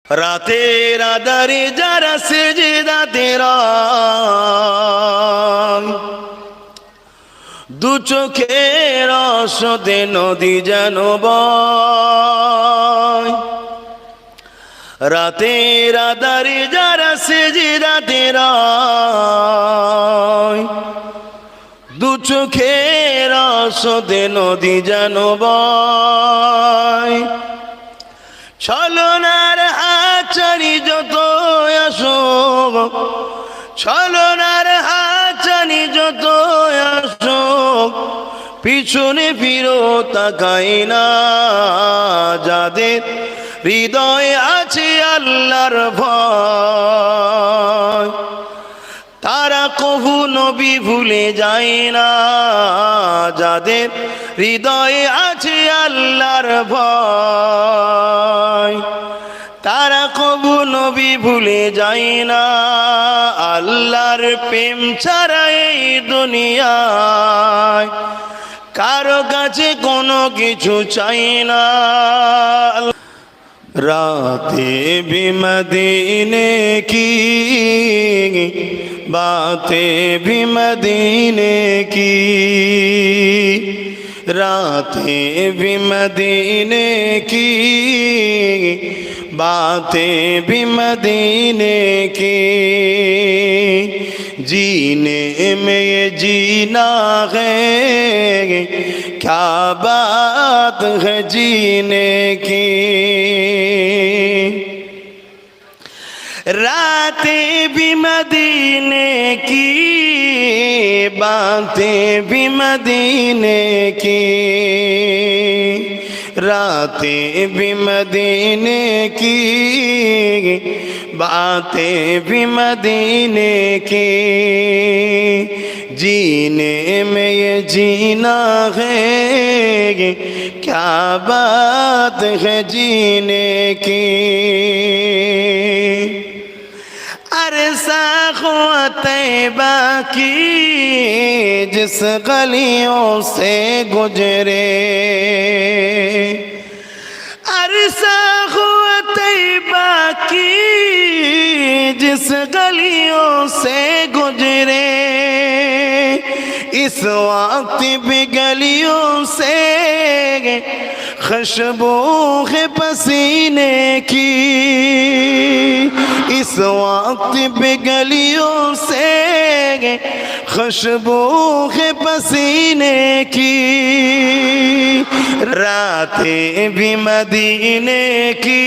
রাতের আধারে যারা সেজদাতে রয়, দু চোখের রসদে নদী যেন বয়। রাতের আধারে যারা সেজদাতে রয়, দু চোখের রসদে নদী যেন বয়। ছলনার হাতছানি যত আসুক, ছলনার হাতছানি যত আসুক, পিছনে ফিরো তাকাই না। যাদের হৃদয়ে আছে আল্লাহর ভয়, তারা কভু নবী ভুলে যায় না। যাদের হৃদয়ে আছে আল্লাহর ভয়, তারা কভু নবী ভুলে যায় না। আল্লাহর প্রেম ছাড়া এই দুনিয়ায় কারো কাছে কোনো কিছু চাই না। राते भी मदीने की, बातें भी मदीने की, रातें भी मदीने की, बातें भी मदीने की। जीने में ये जीना है, क्या बात है जीने की। रातें भी मदीने की, बातें भी मदीने की, रातें भी मदीने की, बातें भी मदीने की। जीने में ये जीना है, क्या बात है जीने की। अरसा तैबा की जिस गलियों से गुजरे, अरसा तैबा की जिस गलियों से गुजरे, इस वक्त भी गलियों से खुशबू है पसीने की। इस वक्त भी गलियों से खुशबू है पसीने की। रातें भी मदीने की।